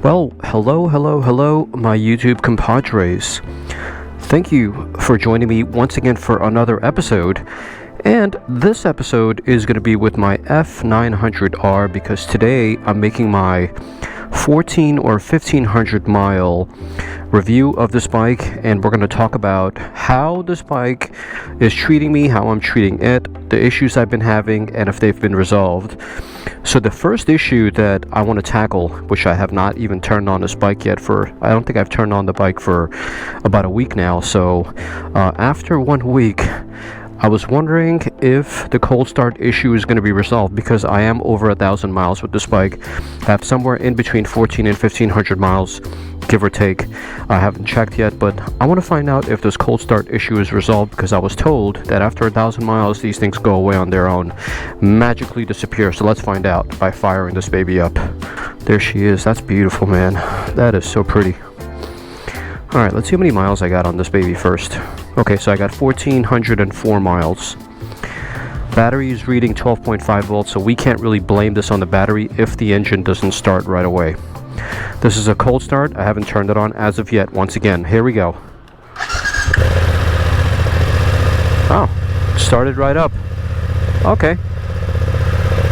Well, hello, my YouTube compadres. Thank you for joining me once again for another episode. And this episode is going to be with my F900R because today I'm making my 14 or 1500 mile review of this bike, and we're going to talk about how this bike is treating me, how I'm treating it, the issues I've been having, and if they've been resolved. So the first issue that I want to tackle, which I have not even turned on this bike yet I don't think I've turned on the bike for about a week now. So after 1 week, I was wondering if the cold start issue is going to be resolved because I am over 1,000 miles with this bike. I have somewhere in between 14 and 1500 miles, give or take. I haven't checked yet, but I want to find out if this cold start issue is resolved because I was told that after 1,000 miles, these things go away on their own, magically disappear. So let's find out by firing this baby up. There she is. That's beautiful, man. That is so pretty. All right, let's see how many miles I got on this baby first. Okay, so I got 1,404 miles. Battery is reading 12.5 volts, so we can't really blame this on the battery if the engine doesn't start right away. This is a cold start. I haven't turned it on as of yet. Once again, here we go. Oh, started right up. Okay.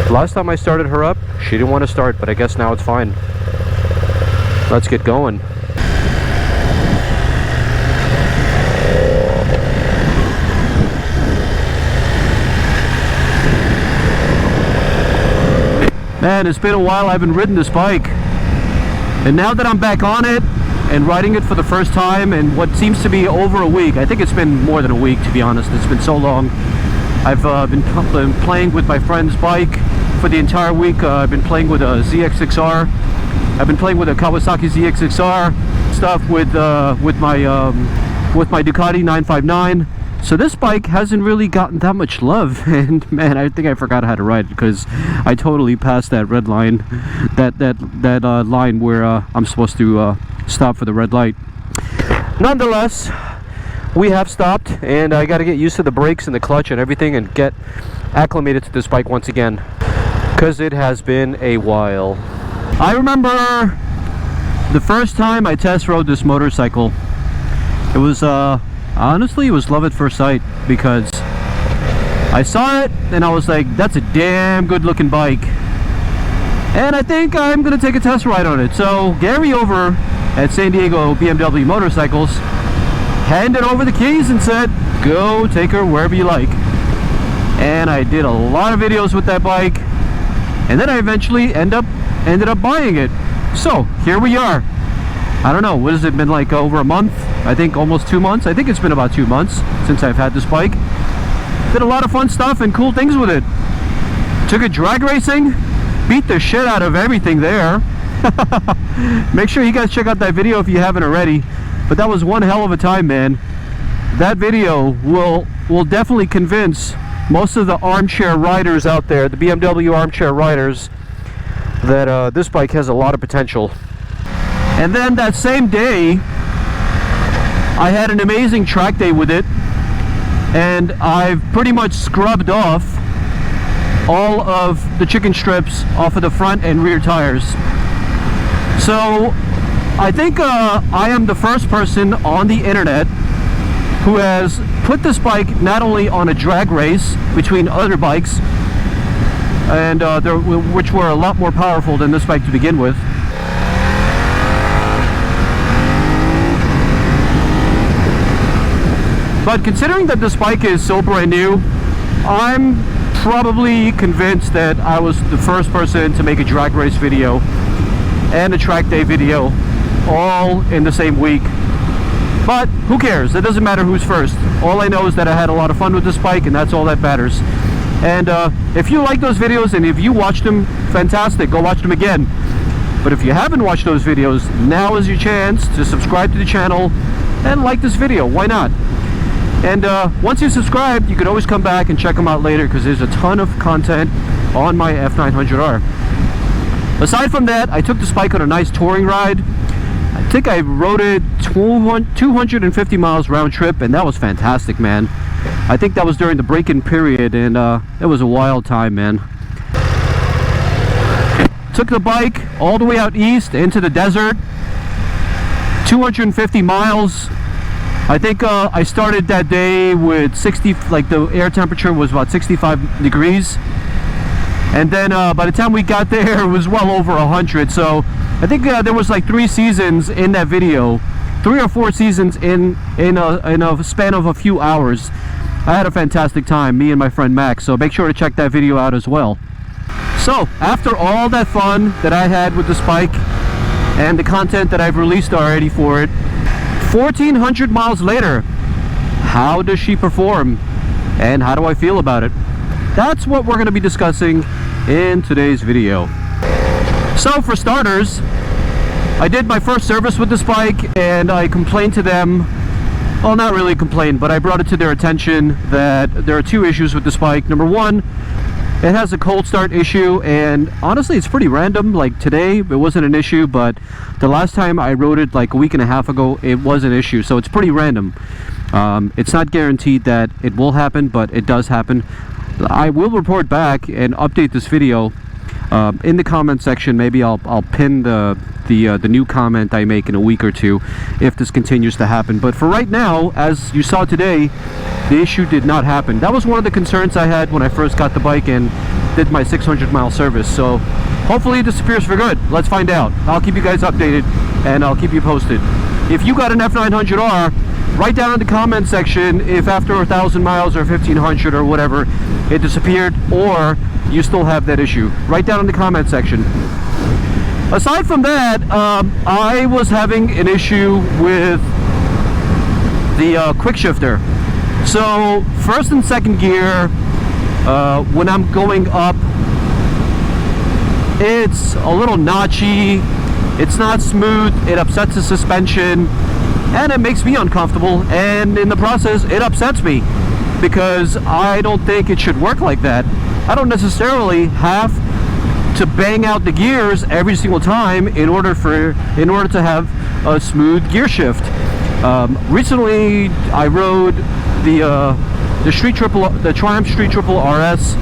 Last time I started her up, she didn't want to start, but I guess now it's fine. Let's get going. Man, it's been a while I've been riding this bike, and now that I'm back on it and riding it for the first time in what seems to be over a week, I think it's been more than a week, to be honest. It's been so long. I've been playing with my friend's bike for the entire week. I've been playing with a ZX6R. I've been playing with a Kawasaki ZX6R stuff with my Ducati 959. So this bike hasn't really gotten that much love, and man, I think I forgot how to ride it because I totally passed that red line, that line where I'm supposed to stop for the red light. Nonetheless, we have stopped, and I got to get used to the brakes and the clutch and everything and get acclimated to this bike once again because it has been a while. I remember the first time I test rode this motorcycle. It was honestly, it was love at first sight because I saw it and I was like, that's a damn good looking bike, and I think I'm gonna take a test ride on it. So Gary over at San Diego BMW Motorcycles handed over the keys and said, go take her wherever you like. And I did a lot of videos with that bike, and then I eventually ended up buying it. So here we are. I don't know, what has it been, like over a month? I think almost 2 months. I think it's been about 2 months since I've had this bike. Did a lot of fun stuff and cool things with it. Took it drag racing, beat the shit out of everything there. Make sure you guys check out that video if you haven't already. But that was one hell of a time, man. That video will definitely convince most of the armchair riders out there, the BMW armchair riders, that this bike has a lot of potential. And then that same day, I had an amazing track day with it, and I've pretty much scrubbed off all of the chicken strips off of the front and rear tires. So I think I am the first person on the internet who has put this bike not only on a drag race between other bikes, and which were a lot more powerful than this bike to begin with. But considering that this bike is so brand new, I'm probably convinced that I was the first person to make a drag race video and a track day video all in the same week. But who cares? It doesn't matter who's first. All I know is that I had a lot of fun with this bike, and that's all that matters. And if you like those videos and if you watched them, fantastic, go watch them again. But if you haven't watched those videos, now is your chance to subscribe to the channel and like this video. Why not? And once you subscribe, you can always come back and check them out later because there's a ton of content on my F900R. Aside from that, I took this bike on a nice touring ride. I think I rode it 250 miles round trip, and that was fantastic, man. I think that was during the break-in period, and it was a wild time, man. Took the bike all the way out east into the desert, 250 miles. I think I started that day with 60, like the air temperature was about 65 degrees. And then by the time we got there, it was well over 100. So I think there was like 3 seasons in that video, 3 or 4 seasons in a span of a few hours. I had a fantastic time, me and my friend Max. So make sure to check that video out as well. So after all that fun that I had with this bike and the content that I've released already for it, 1,400 miles later, how does she perform and how do I feel about it? That's what we're going to be discussing in today's video. So for starters, I did my first service with this bike and I complained to them, well, not really complained, but I brought it to their attention that there are 2 issues with this bike. Number 1, it has a cold start issue, and honestly it's pretty random. Like today it wasn't an issue, but the last time I rode it like a week and a half ago, it was an issue. So it's pretty random. It's not guaranteed that it will happen, but it does happen. I will report back and update this video in the comment section. Maybe I'll pin the new comment I make in a week or 2 if this continues to happen. But for right now, as you saw today, the issue did not happen. That was one of the concerns I had when I first got the bike and did my 600-mile service. So hopefully it disappears for good. Let's find out. I'll keep you guys updated and I'll keep you posted. If you got an F900R, write down in the comment section if after 1,000 miles or 1,500 or whatever it disappeared, or you still have that issue. Write down in the comment section. Aside from that, I was having an issue with the quick shifter. So first and second gear, when I'm going up, it's a little notchy, it's not smooth, it upsets the suspension, and it makes me uncomfortable, and in the process it upsets me because I don't think it should work like that. I don't necessarily have to bang out the gears every single time in order to have a smooth gear shift. Recently I rode the Triumph Street Triple RS,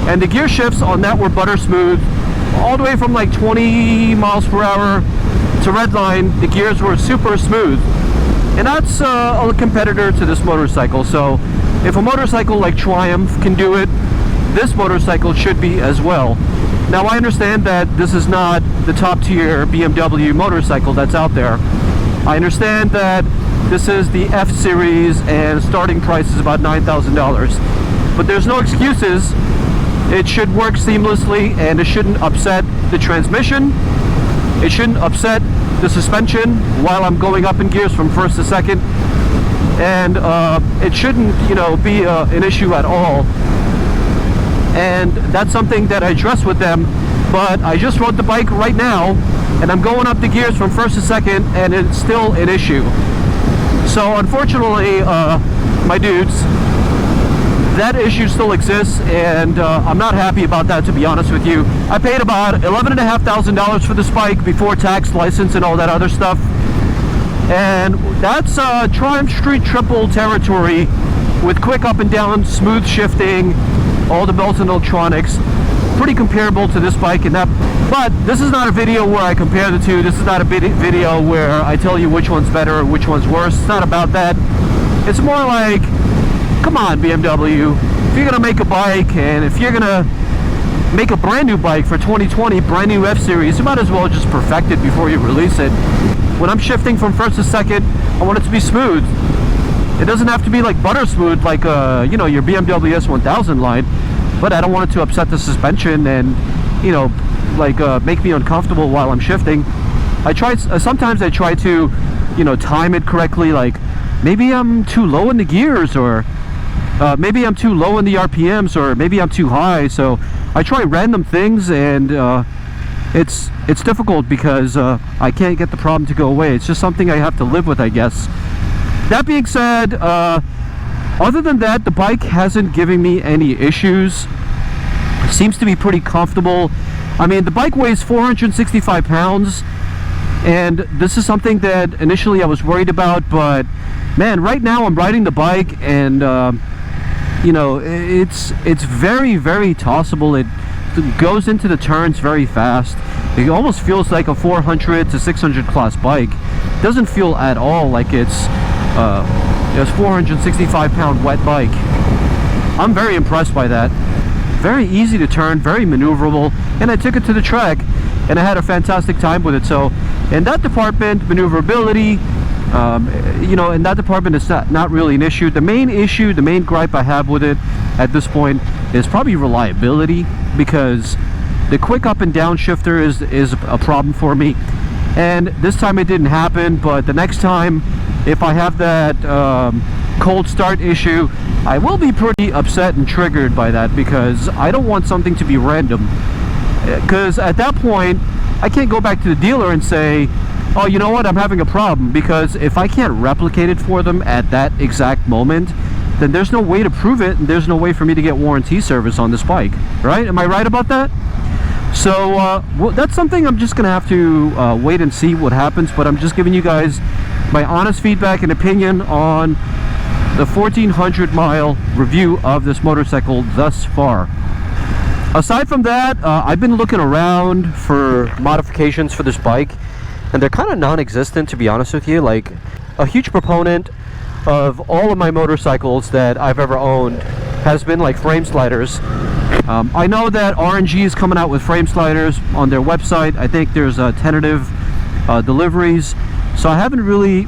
and the gear shifts on that were butter smooth all the way from like 20 miles per hour to redline. The gears were super smooth, and that's a competitor to this motorcycle. So if a motorcycle like Triumph can do it, this motorcycle should be as well. Now I understand that this is not the top tier BMW motorcycle that's out there. I understand that this is the F series and starting price is about $9,000. But there's no excuses. It should work seamlessly, and it shouldn't upset the transmission. It shouldn't upset the suspension while I'm going up in gears from first to second. And it shouldn't, be an issue at all. And that's something that I addressed with them. But I just rode the bike right now, and I'm going up the gears from first to second, and it's still an issue. So unfortunately, my dudes, that issue still exists, and I'm not happy about that, to be honest with you. I paid about $11,500 for this bike before tax, license, and all that other stuff. And that's Triumph Street Triple territory with quick up and down, smooth shifting, all the bells and electronics. Pretty comparable to this bike in that. But this is not a video where I compare the two. This is not a video where I tell you which one's better or which one's worse. It's not about that. It's more like, come on, BMW, if you're gonna make a bike, and if you're gonna make a brand new bike for 2020, brand new F series, you might as well just perfect it before you release it. When I'm shifting from first to second, I want it to be smooth. It doesn't have to be like butter smooth like your BMW S1000 line, but I don't want it to upset the suspension and make me uncomfortable while I'm shifting. Sometimes I try to time it correctly, like maybe I'm too low in the gears, or maybe I'm too low in the RPMs, or maybe I'm too high. So I try random things, and it's difficult because I can't get the problem to go away. It's just something I have to live with, I guess. That being said, other than that, the bike hasn't given me any issues. It seems to be pretty comfortable. I mean, the bike weighs 465 pounds, and this is something that initially I was worried about, but man, right now I'm riding the bike, and it's very, very tossable. goes into the turns very fast. It almost feels like a 400 to 600 class bike. It doesn't feel at all like it's 465 pound wet bike. I'm very impressed by that. Very easy to turn, very maneuverable, and I took it to the track and I had a fantastic time with it. So in that department, maneuverability, you know, in that department, it's not really an issue. The main issue, the main gripe I have with it at this point is probably reliability, because the quick up and down shifter is a problem for me. And this time it didn't happen, but the next time, if I have that cold start issue, I will be pretty upset and triggered by that, because I don't want something to be random. Because at that point, I can't go back to the dealer and say, oh, you know what, I'm having a problem, because if I can't replicate it for them at that exact moment, then there's no way to prove it, and there's no way for me to get warranty service on this bike, right? Am I right about that? So well, that's something I'm just gonna have to wait and see what happens, but I'm just giving you guys my honest feedback and opinion on the 1,400 mile review of this motorcycle thus far. Aside from that, I've been looking around for modifications for this bike, and they're kind of non-existent, to be honest with you. Like, a huge proponent of all of my motorcycles that I've ever owned has been like frame sliders. I know that RNG is coming out with frame sliders on their website. I think there's tentative deliveries, so I haven't really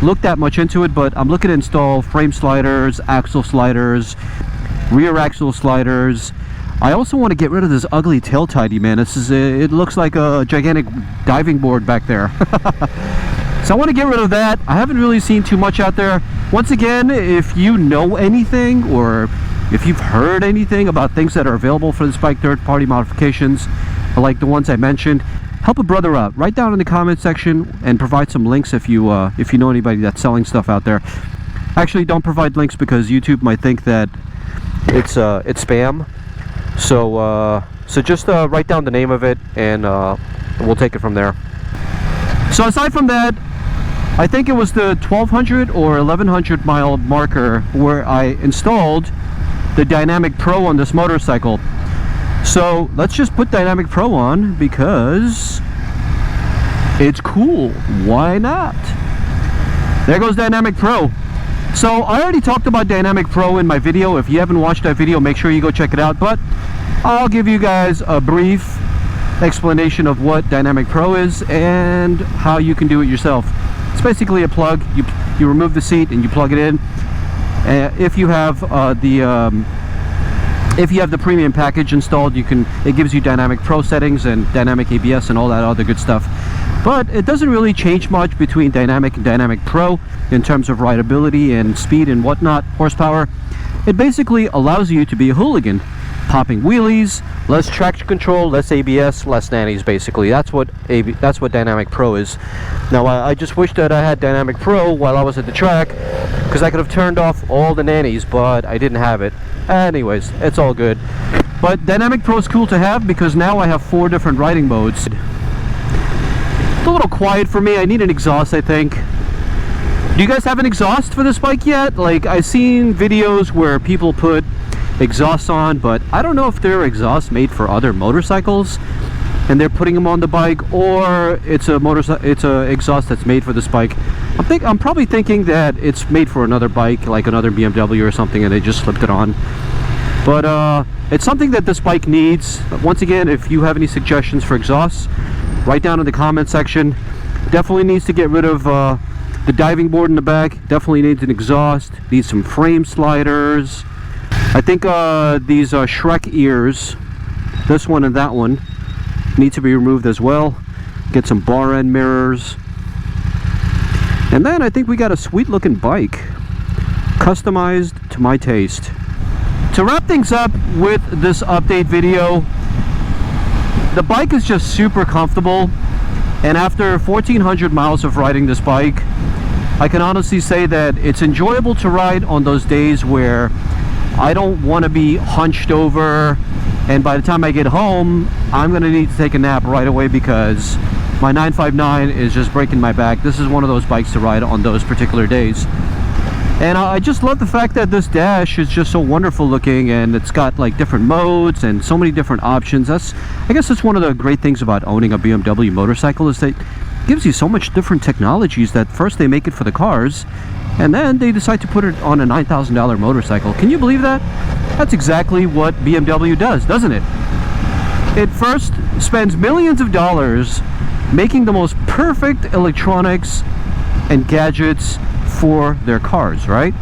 looked that much into it, but I'm looking to install frame sliders, axle sliders, rear axle sliders. I also want to get rid of this ugly tail tidy, man. It looks like a gigantic diving board back there. So I want to get rid of that. I haven't really seen too much out there. Once again, if you know anything, or if you've heard anything about things that are available for this bike, third-party modifications, like the ones I mentioned, help a brother out. Write down in the comment section and provide some links if you know anybody that's selling stuff out there. Actually, don't provide links, because YouTube might think that it's spam. So just write down the name of it, and we'll take it from there. So aside from that, I think it was the 1,200 or 1,100 mile marker where I installed the Dynamic Pro on this motorcycle. So let's just put Dynamic Pro on, because it's cool. Why not? There goes Dynamic Pro. So I already talked about Dynamic Pro in my video. If you haven't watched that video, make sure you go check it out. But I'll give you guys a brief explanation of what Dynamic Pro is and how you can do it yourself. It's basically a plug. You remove the seat and you plug it in. If you have the premium package installed, it gives you Dynamic Pro settings and Dynamic ABS and all that other good stuff. But it doesn't really change much between Dynamic and Dynamic Pro in terms of rideability and speed and whatnot, horsepower. It basically allows you to be a hooligan, popping wheelies, less traction control, less ABS, less nannies. Basically, that's what Dynamic Pro is. Now, I just wish that I had Dynamic Pro while I was at the track, because I could have turned off all the nannies, but I didn't have it. Anyways, it's all good. But Dynamic Pro is cool to have, because now I have 4 different riding modes. It's a little quiet for me. I need an exhaust, I think. Do you guys have an exhaust for this bike yet? Like, I've seen videos where people put exhausts on, but I don't know if they're exhausts made for other motorcycles and they're putting them on the bike, or it's a exhaust that's made for this bike. I'm probably thinking that it's made for another bike, like another BMW or something, and they just slipped it on. But it's something that this bike needs. Once again, if you have any suggestions for exhausts, write down in the comment section. Definitely needs to get rid of the diving board in the back. Definitely needs an exhaust. Needs some frame sliders. I think these Shrek ears, this one and that one, need to be removed as well. Get some bar end mirrors. And then I think we got a sweet looking bike, customized to my taste. To wrap things up with this update video, the bike is just super comfortable, and after 1,400 miles of riding this bike, I can honestly say that it's enjoyable to ride on those days where I don't want to be hunched over, and by the time I get home, I'm going to need to take a nap right away because my 959 is just breaking my back. This is one of those bikes to ride on those particular days. And I just love the fact that this dash is just so wonderful looking, and it's got like different modes and so many different options. I guess that's one of the great things about owning a BMW motorcycle, is that it gives you so much different technologies that first they make it for the cars, and then they decide to put it on a $9,000 motorcycle. Can you believe that? That's exactly what BMW does, doesn't it? It first spends millions of dollars making the most perfect electronics and gadgets for their cars, right?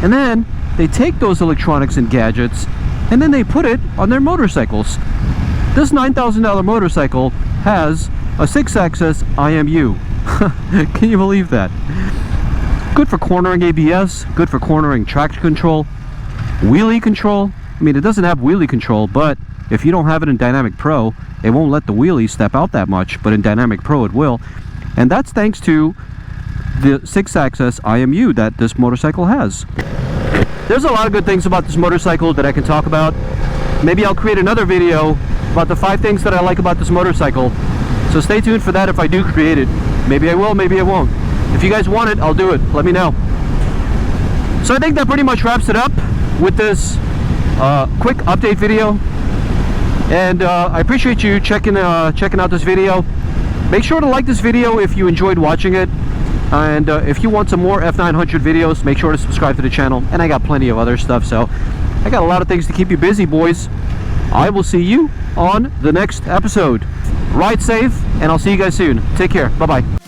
And then they take those electronics and gadgets and then they put it on their motorcycles. This $9,000 motorcycle has a 6-axis IMU. Can you believe that? Good for cornering ABS, good for cornering traction control, wheelie control. I mean, it doesn't have wheelie control, but if you don't have it in Dynamic Pro, it won't let the wheelie step out that much, but in Dynamic Pro it will. And that's thanks to the 6-axis IMU that this motorcycle has. There's a lot of good things about this motorcycle that I can talk about. Maybe I'll create another video about the 5 things that I like about this motorcycle. So stay tuned for that if I do create it. Maybe I will, maybe I won't. If you guys want it, I'll do it. Let me know. So I think that pretty much wraps it up with this quick update video. And I appreciate you checking out this video. Make sure to like this video if you enjoyed watching it. And if you want some more F900 videos, make sure to subscribe to the channel. And I got plenty of other stuff, so I got a lot of things to keep you busy, boys. I will see you on the next episode. Ride safe, and I'll see you guys soon. Take care. Bye-bye.